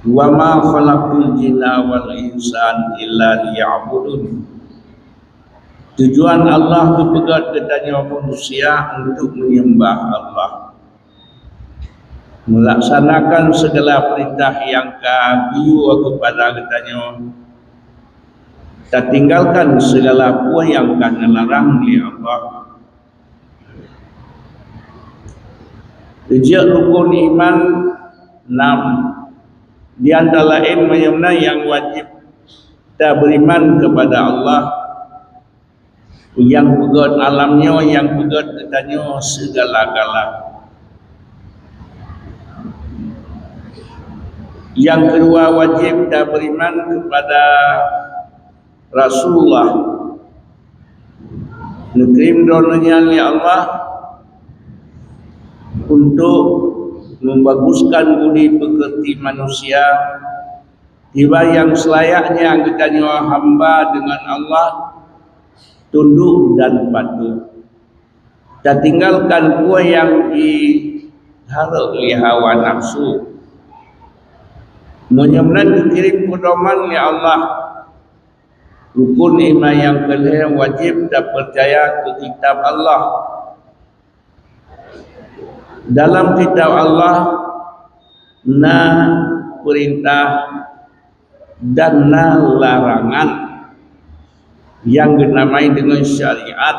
Wa ma khalaqul jinna wal insan illa liya'budun. Tujuan Allah berpegat kepadanya manusia untuk menyembah Allah, melaksanakan segala perintah yang kabiu kepada katanya, dan tinggalkan segala apa yang kan larang oleh Allah. Ijak rukun iman 6. Di antara lain mana yang wajib kita beriman kepada Allah, yang pegat alamnya, yang pegat katanya segala-gala. Yang kedua, wajib kita beriman kepada Rasulullah, dikirim donanya oleh Allah untuk membaguskan budi pekerti manusia, tiba yang selayaknya katanya hamba dengan Allah tunduk dan patuh, dan tinggalkan apa yang diharap oleh hawa nafsu. Menyembah dikirim pedoman oleh Allah. Rukun iman yang kelima, wajib dan percaya ke kitab Allah. Dalam kitab Allah na perintah dan na larangan yang dinamai dengan syariat.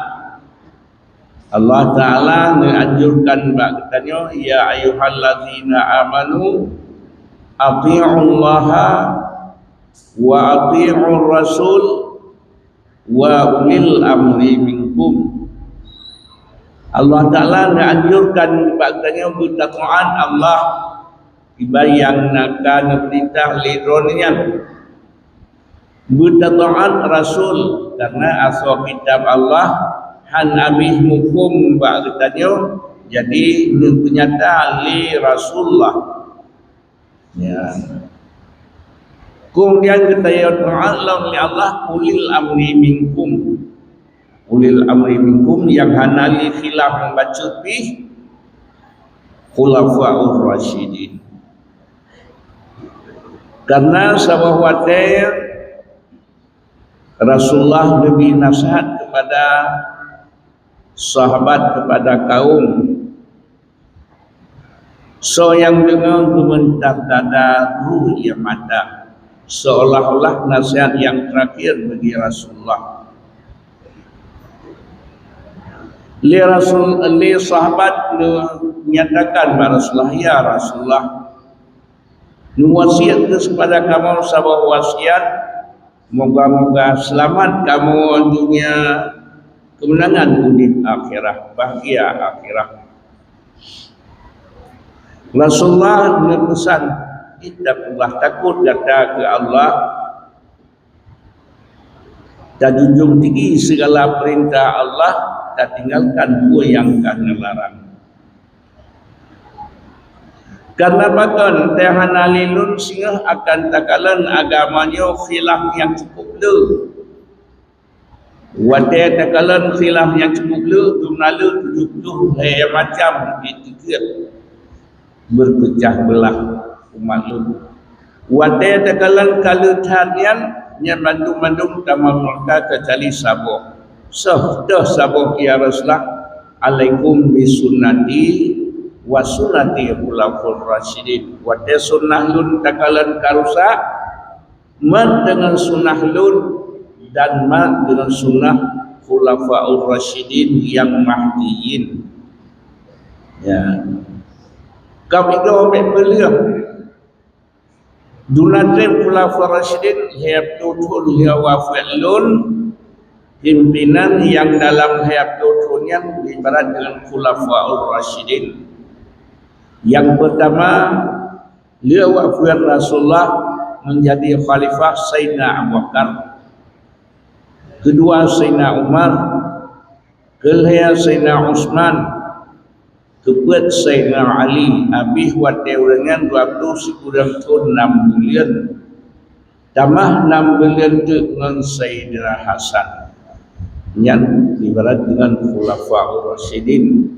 Allah Ta'ala menganjurkan katanya, ya ayyuhallazina amanu ati'ullaha wa ati'ur rasul wa ulil amri minkum. Allah Ta'ala menganjurkan katanya bertakwaan Allah, dibayang nakan perintah lidronnya, bertakwaan Rasul karena asal kitab Allah han abih hukum katanya, jadi ternyata li Rasulullah. Ya. Kemudian kita ta'ala li Allah ulil amri minkum. Ulil amri minkum yang hanali khilaf membaca bih khulafa'ur rasyidin. Karena sahabat Rasulullah lebih nasihat kepada sahabat, kepada kaum. So yang dengan gementar dada, ruh yang mata, seolah-olah nasihat yang terakhir bagi Rasulullah. Li sahabat menyatakan kepada Rasulullah, ya Rasulullah, nuwasiat kepada kamu sahabat wasiat, moga-moga selamat kamu dunia, kemenangan hidup akhirah, bahagia akhirah. Rasulullah berpesan, ittaqullah, takut kata ke Allah, dan junjung tinggi segala perintah Allah, dan tinggalkan dua yang kena larang. Karena bahkan Tuhan alilun singa akan takalan agamanya khilaf yang cukup le. Wadah takalan khilaf yang cukup le, jumlah 70 macam etiket berpecah belah umat lu. Wadah takalan kalau tadian yang bandung-bandung tamam mereka kecuali sabar. Dah sabar ya Rasulullah, alaikum bisunnati wa sunnati khulafur rasyidin. Wa ta sunnah lun takalan karusa mat dengan sunnah lun dan mat dengan sunnah khulafaur rasyidin yang mahdiyin. Ya. Kami do belia dunatren khulafaur rasyidin hayat tutul ya wafalun, pimpinan yang dalam hayat tuturnya ibarat dengan khulafaur rasyidin. Yang pertama, beliau wafat Rasulullah menjadi khalifah Sayyidina Abu Bakar. Kedua Sayyidina Umar, kelihatan Sayyidina Utsman, keempat Sayyidina Ali. Habis waktu dengan 20 kurang 6 bulan. Tambah 6 bulan dengan Sayyidina Hasan. Yang ibarat dengan khulafaur rasyidin.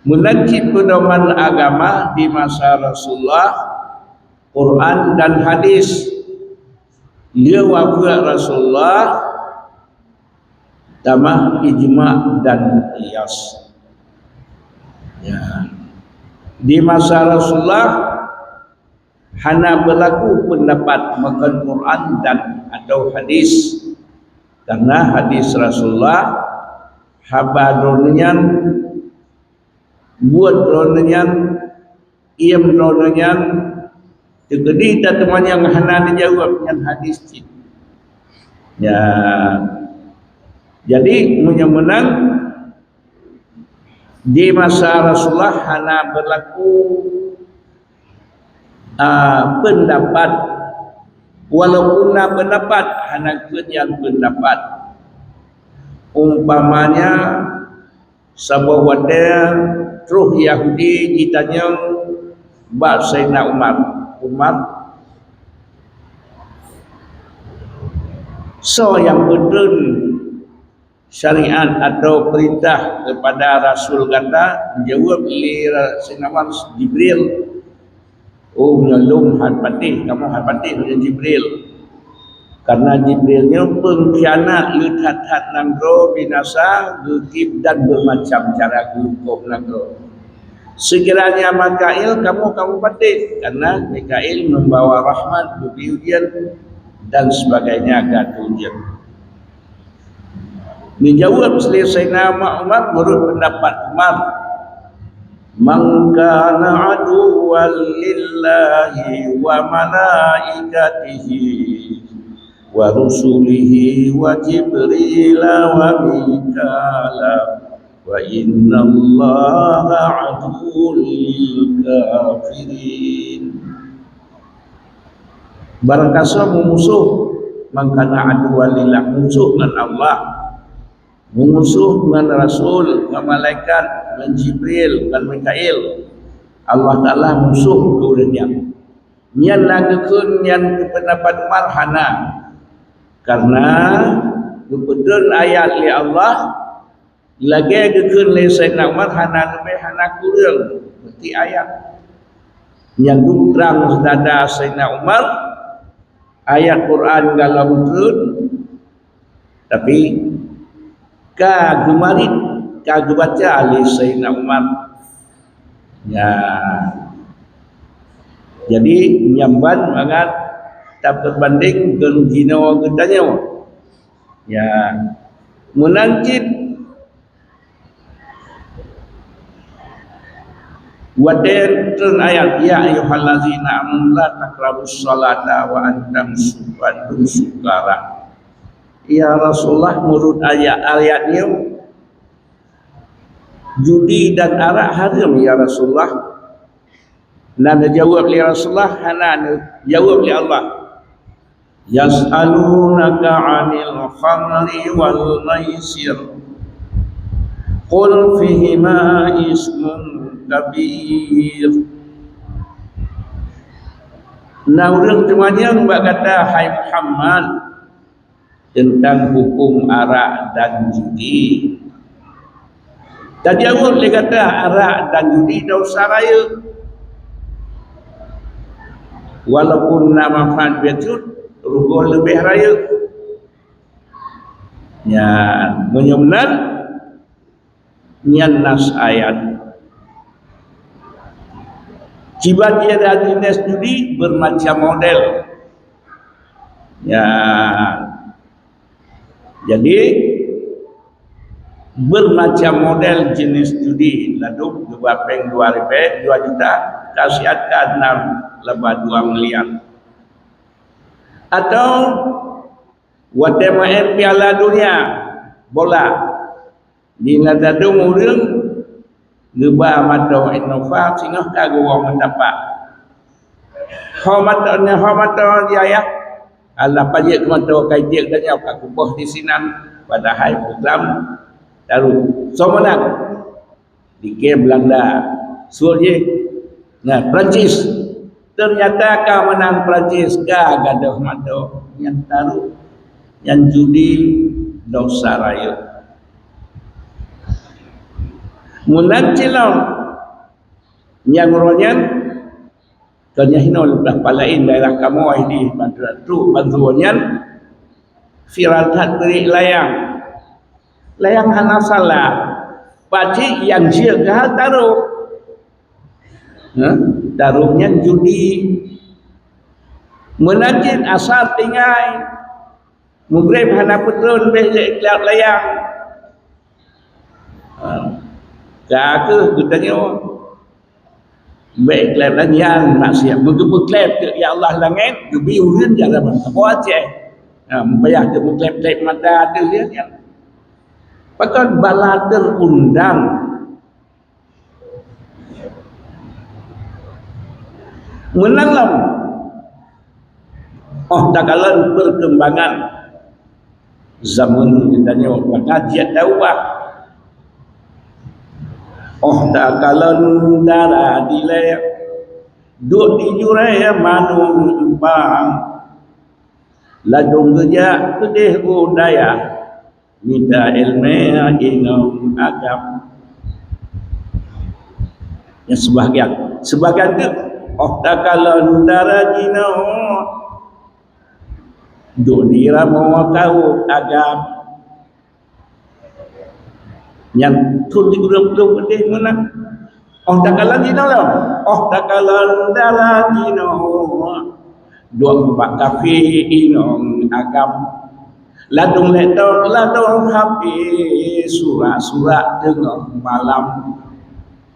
Menajib pedoman agama di masa Rasulullah Quran dan hadis dia wafat Rasulullah tamah ijma' dan qiyas. Ya. Di masa Rasulullah hanya berlaku pendapat makan Quran dan atau hadis, karena hadis Rasulullah haba dronyan buat dronyan iam dronyan tegedi teman yang hana dijawab dengan hadis cik. Ya, jadi menyemenang di masa Rasulullah hanya berlaku pendapat, walaupun pendapat hanya yang pendapat. Umpamanya sebuah wadah truh Yahudi ditanya bab Sayyidina Umar so yang betul syariat atau perintah kepada Rasul kata jawab Sayyidina Umar Jibril. Oh menyelum hadpatih, kamu hadpatih dengan Jibril. Karena Jibrilnya pengkhianat lihat-hat nangro binasa gugib dan bermacam cara gugub nangro. Sekiranya Mikail kamu patih, karena Mikail membawa rahmat, beri ujian dan sebagainya agak ujian. Dijawab selesai Umar menurut pendapat Umar, man kana aduwwan lillahi wa malaikatihi wa rusulihi wa jibrila wa mikala wa inna allaha aduwwul kafirin. Barang kasa memusuh mangkana aduwwan lillah, musuh dengan Allah, memusuh dengan Rasul, dengan malaikat, dengan Jibril, dengan Mikail, Allah Ta'ala musuh keurangnya. Nian lagakun yang pendapat Umar hana, karena kebetulan ayat li Allah lagi agakun li Sayyidina Umar hana lebih hana kurang berarti ayat yang terang sedada Sayyidina Umar ayat Quran dalam turun, tapi kagemarit kagebaca ali Sayyidina Umar. Ya, jadi nyamban banget tak berbanding dengan jino getanya. Ya, menangkit waden turun ayat ya ayyuhallazina amanu la taqrabus salata wa antum sukara. Ya Rasulullah menurut ayatnya judi dan arak haram ya Rasulullah. Dan jawab li Rasulullah hana jawab li Allah. Yas'alunaka 'anil khamri wal maisir qul fihima ismun kabir. Nah urang temannya mbak kata hai Muhammad tentang hukum arak dan judi. Dan jawab dia kata arak dan judi dosa raya. Walaupun nama manfaat betul, rugo lebih raya. Ya, menyemnan nyan nas ayat. Cibat dia dah jenis judi bermacam model. Ya, jadi bermacam model jenis judi. Lalu berapeng 2 juta, kasihatkan 6 lebih 2 miliar. Atau main piala dunia bola di nadadung urang geba mata Innova sehingga kagua mendapat homata dia ya Allah pajak mata kajik dan ya aku boh di sinan padahal program taruh somenang di game Belanda Surye nah Perancis ternyata kau menang Perancis ka gaduh mata yang taruh yang judi dosa raya. Munang cilau yang ronyan Kanya hinol dah palain daerah kamu di bantuan viral dari layang hana salah pacik yang dia gahal taruh taruhnya judi menajin asal tinggai mugrib hana putun beh layang kake gutanya baik klep dan yang nak siap mengebut klep ke ya Allah langit gebi urun jalan apa aja membayar ke klep mata ada dia yang pakai bala terundang menalam tak kalah perkembangan zaman ditanya pengajian dakwah tak kalah darah dilek duk di juraya manung empang ladung gejak kedih budaya minta ilmu inam agam yang sebagian tu tak kalah darah jino duk diramu kau agam yang tun di gudang pedih mana tak kalah dino lah tak kalah darah dino dua empat kafe inong agam ladung hampir surat tengah malam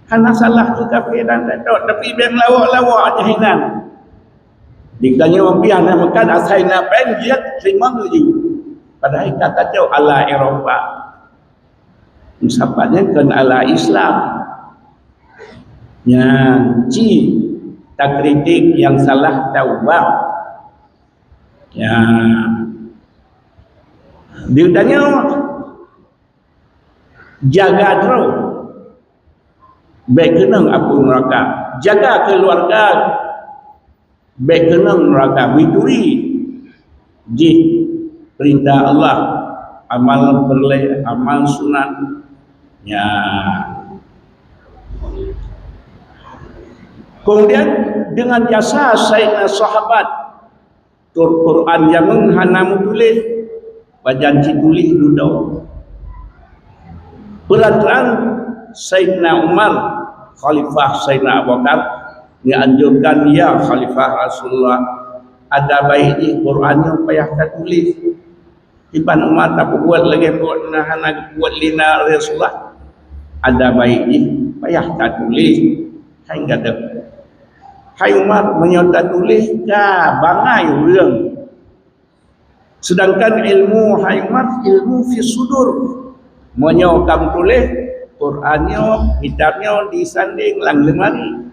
hana salah tu kafe dan letok tapi biar lawak aja hinan dikanya mampian makan asai nak penjiat terima lagi pada kata jauh ala Eropah usapannya kan ala Islam yang tak kritik yang salah taubah ya dia tanya jaga terus baik kenang aku neraka jaga keluarga baik kenang neraka mituri ji perintah Allah amal perle amal sunat ya kemudian dengan jasa Sayyidina sahabat tur Quran yang hana tulis bajan tulis duduk pelan-pelan Sayyidina Umar Khalifah Sayyidina Abu Bakar dianjurkan ya Khalifah Rasulullah ada baiknya Qurannya payah tulis Ibn Umar tak buat lagi buat lina Rasulullah ada baiknya payah tak tulis hai kata hai Umar menyota tulis kah bangai orang sedangkan ilmu hai Umar ilmu fi sudur menyokam tulis Qurannya kitabnya disanding lang lemari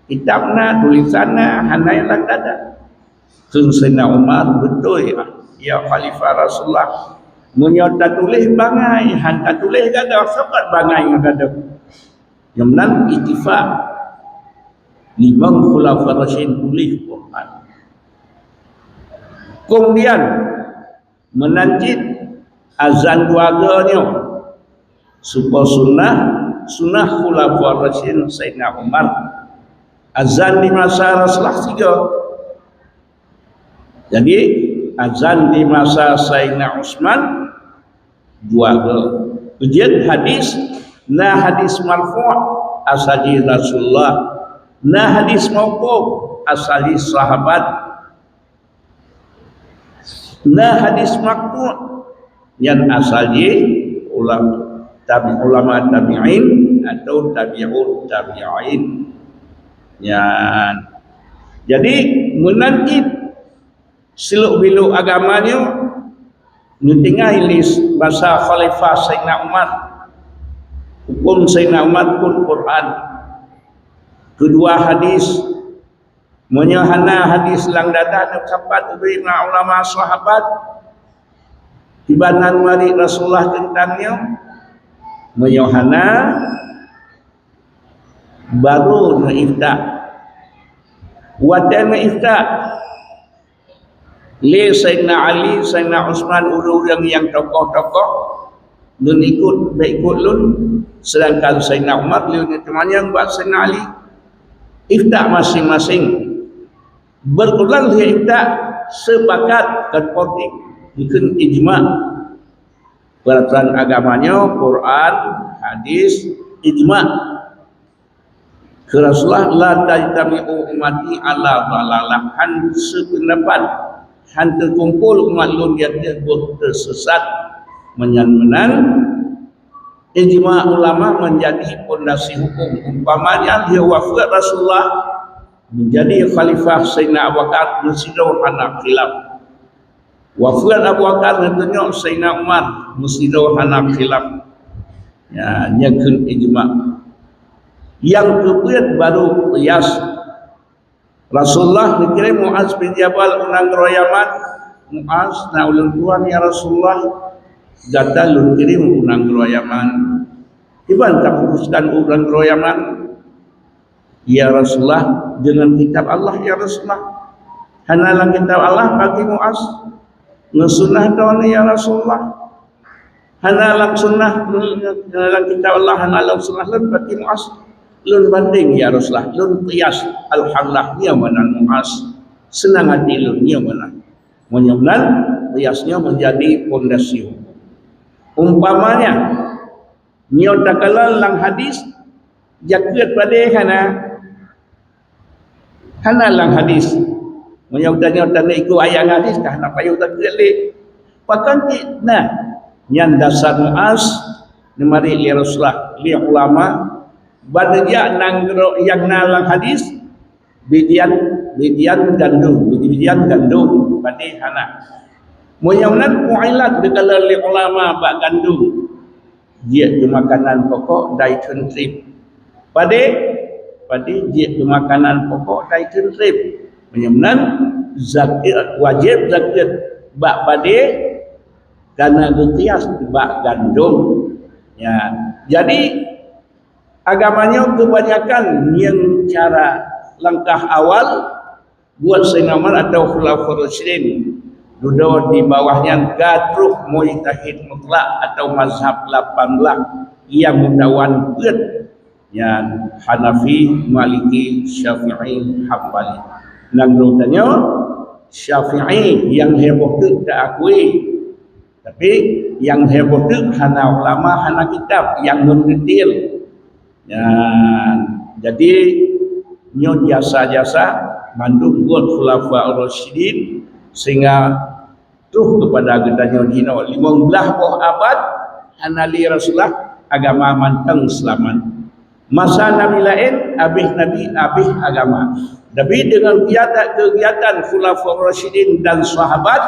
kitabna tulisanna hana yang lang dada Sayyidina Umar betul ya Khalifah Rasulullah menyota tulis bangai hantar tulis gada sebab bangai gada yang menang ittifaq limang khulafah rasyidin tulis Quran kemudian menanjit azan keluarganya supaya sunnah khulafah rasyidin Sayyidina Umar azan di masa Rasulullah 3 jadi azan di masa Sayyidina Utsman 2 ujian hadis hadis marfu' asali Rasulullah hadis mauquf asali sahabat hadis maqtu' yang asali ulama tabi'in atau tabi'ut tabi'in ya jadi menangkit siluk biluk agamanya nutingai lis bahasa Khalifah Sayyidina Umar hukum Sayyidina Umar pun Quran kedua hadis menyahana hadis lang dada sahabat ubina ulama sahabat tibanan mari Rasulullah tentangnya menyahana baru naifta watan naifta li Sayyidina Ali, Sayyidina Utsman orang yang tokoh-tokoh dan ikut lun sedangkan Sayyidina Umar liunnya teman yang buat Sayyidina Ali ifta masing-masing berulang kita sepakat kan politik mungkin ijma peraturan agamanya Quran hadis ijma ke Rasulullah la tajtami'u ummati ala dhalalah han sependapat han terkumpul umat lun dia tersesat menyan-menan ijma ulama menjadi pondasi hukum umpamanya dia wafat Rasulullah menjadi khalifah Sayyidina Abu Bakar mestido hana khilaf wafat Abu Bakar nantinya Sayyidina Umar mestido hana khilaf ya nyakeun ijma yang kemudian baru qiyas Rasulullah dikirim Muaz bin Jabal unang royaman Muaz na ulun tuan ya Rasulullah data ulun kirim unang royaman iban tak putuskan unang royaman ya Rasulullah dengan kitab Allah ya Rasulullah hanalang kitab Allah bagi Muaz ngesunnah daun ya Rasulullah hanalang sunnah hanalang kitab Allah hanalang sunnah lun bagi Muaz lun banding ya Rasulullah lun qiyas alhamdulillah nya mana Muaz senang hati lun nya mana menyeblan qiyasnya menjadi pondasi umpamanya nya takala lang hadis jaket pada hana lang hadis menyebutnya tanda ikut ayat hadis kah nak payah tak kelih pakan nah yang dasar Muaz nemari li Rasulullah li ulama badja nanggro yang nalang hadis bidian gandum pada hana moyaunan mu'ilat dekala li ulama bak gandum dia makanan pokok dietary trip pada dia makanan pokok dietary trip menyebutkan zakat wajib zakat bak pada karena qiyas bak gandum ya jadi agamanya kebanyakan yang cara langkah awal buat Sayyidina Umar atau Khulafaur Rasyidin duduk di bawahnya gadruh mujtahid mutlak atau mazhab 18 yang mendawan beut yang Hanafi, Maliki, Syafi'i, Hambali. Nang rutanya Syafi'i yang heboh tu tak akui. Tapi yang heboh tu hana ulama, hana kitab yang mendetail. Ya, jadi nyo jasa-jasa mandung buat Khulafaur Rasyidin sehingga tuh kepada getanya dino 15 abad hanali Rasulullah agama manteng selamat masa Nabi lain habis Nabi habis agama tapi dengan kegiatan Khulafaur Rasyidin dan sahabat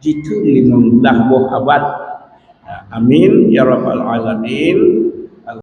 itu 15 abad amin ya rabbal alamin